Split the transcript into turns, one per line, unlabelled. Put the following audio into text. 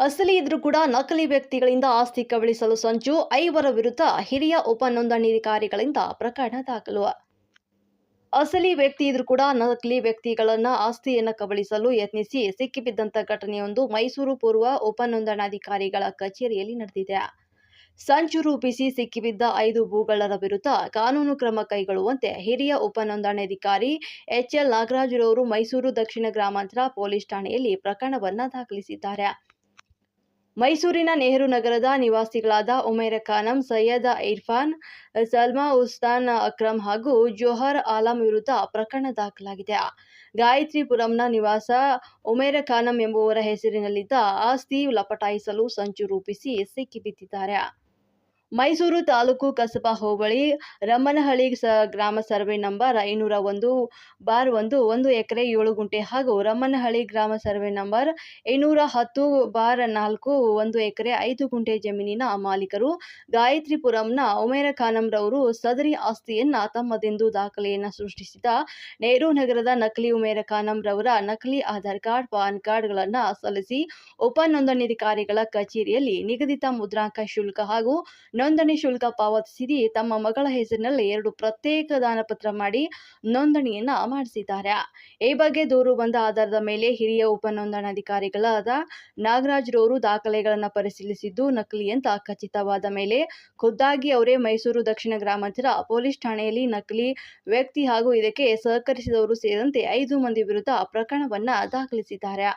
ಅಸಲಿ ಇದ್ರೂ ಕೂಡ ನಕಲಿ ವ್ಯಕ್ತಿಗಳಿಂದ ಆಸ್ತಿ ಕಬಳಿಸಲು ಸಂಚು, 5 ವಿರುದ್ಧ ಹಿರಿಯ ಉಪ ನೋಂದಣಾಧಿಕಾರಿಗಳಿಂದ ಪ್ರಕರಣ ದಾಖಲು. ಅಸಲಿ ವ್ಯಕ್ತಿ ಇದ್ರೂ ಕೂಡ ನಕಲಿ ವ್ಯಕ್ತಿಗಳನ್ನ ಆಸ್ತಿಯನ್ನ ಕಬಳಿಸಲು ಯತ್ನಿಸಿ ಸಿಕ್ಕಿಬಿದ್ದಂತ ಘಟನೆಯೊಂದು ಮೈಸೂರು ಪೂರ್ವ ಉಪ ನೋಂದಣಾಧಿಕಾರಿಗಳ ಕಚೇರಿಯಲ್ಲಿ ನಡೆದಿದೆ. ಸಂಚು ರೂಪಿಸಿ ಸಿಕ್ಕಿಬಿದ್ದ 5 ಭೂಗಳ್ಳರ ವಿರುದ್ಧ ಕಾನೂನು ಕ್ರಮ ಕೈಗೊಳ್ಳುವಂತೆ ಹಿರಿಯ ಉಪ ನೋಂದಣಾಧಿಕಾರಿ ಎಚ್ಎಲ್ ನಾಗರಾಜುರವರು ಮೈಸೂರು ದಕ್ಷಿಣ ಗ್ರಾಮಾಂತರ ಪೊಲೀಸ್ ಠಾಣೆಯಲ್ಲಿ ಪ್ರಕರಣವನ್ನ ದಾಖಲಿಸಿದ್ದಾರೆ. ಮೈಸೂರಿನ ನೆಹರು ನಗರದ ನಿವಾಸಿಗಳಾದ ಉಮೇರ ಖಾನಂ, ಸೈಯದ್ ಇರ್ಫಾನ್, ಸಲ್ಮಾ ಉಸ್ತಾನ್ ಅಕ್ರಮ್ ಹಾಗೂ ಜೋಹರ್ ಆಲಂ ವಿರುದ್ಧ ಪ್ರಕರಣ ದಾಖಲಾಗಿದೆ. ಗಾಯತ್ರಿಪುರಂನ ನಿವಾಸ ಉಮೇರ ಖಾನಂ ಎಂಬುವರ ಹೆಸರಿನಲ್ಲಿದ್ದ ಆಸ್ತಿ ಲಪಟಾಯಿಸಲು ಸಂಚು ರೂಪಿಸಿ ಸಿಕ್ಕಿಬಿದ್ದಿದ್ದಾರೆ. ಮೈಸೂರು ತಾಲೂಕು ಕಸಬಾ ಹೋಬಳಿ ರಮ್ಮನಹಳ್ಳಿ ಗ್ರಾಮ ಸರ್ವೆ ನಂಬರ್ 501/1 1 ಎಕರೆ 7 ಗುಂಟೆ ಹಾಗೂ ರಮ್ಮನಹಳ್ಳಿ ಗ್ರಾಮ ಸರ್ವೆ ನಂಬರ್ 210/4 1 ಎಕರೆ 5 ಗುಂಟೆ ಜಮೀನಿನ ಮಾಲೀಕರು ಗಾಯತ್ರಿಪುರಂನ ಉಮೇರ ಖಾನಂರವರು ಸದರಿ ಆಸ್ತಿಯನ್ನ ತಮ್ಮದೆಂದು ದಾಖಲೆಯನ್ನು ಸೃಷ್ಟಿಸಿದ ನೆಹರು ನಗರದ ನಕಲಿ ಉಮೇರ ಖಾನಂರವರ ನಕಲಿ ಆಧಾರ್ ಕಾರ್ಡ್, ಪಾನ್ ಕಾರ್ಡ್ಗಳನ್ನು ಸಲ್ಲಿಸಿ ಉಪ ನೋಂದಣಾಧಿಕಾರಿಗಳ ಕಚೇರಿಯಲ್ಲಿ ನಿಗದಿತ ಮುದ್ರಾಂಕ ಶುಲ್ಕ ಹಾಗೂ ನೋಂದಣಿ ಶುಲ್ಕ ಪಾವತಿಸಿ ತಮ್ಮ ಮಗಳ ಹೆಸರಿನಲ್ಲಿ 2 ಪ್ರತ್ಯೇಕ ದಾನಪತ್ರ ಮಾಡಿ ನೋಂದಣಿಯನ್ನ ಮಾಡಿಸಿದ್ದಾರೆ. ಈ ಬಗ್ಗೆ ದೂರು ಬಂದ ಆಧಾರದ ಮೇಲೆ ಹಿರಿಯ ಉಪ ನೋಂದಣಾಧಿಕಾರಿಗಳಾದ ನಾಗರಾಜ್ರವರು ದಾಖಲೆಗಳನ್ನು ಪರಿಶೀಲಿಸಿದ್ದು ನಕಲಿ ಅಂತ ಖಚಿತವಾದ ಮೇಲೆ ಖುದ್ದಾಗಿ ಅವರೇ ಮೈಸೂರು ದಕ್ಷಿಣ ಗ್ರಾಮಾಂತರ ಪೊಲೀಸ್ ಠಾಣೆಯಲ್ಲಿ ನಕಲಿ ವ್ಯಕ್ತಿ ಹಾಗೂ ಇದಕ್ಕೆ ಸಹಕರಿಸಿದವರು ಸೇರಿದಂತೆ 5 ಮಂದಿ ವಿರುದ್ಧ ಪ್ರಕರಣವನ್ನ ದಾಖಲಿಸಿದ್ದಾರೆ.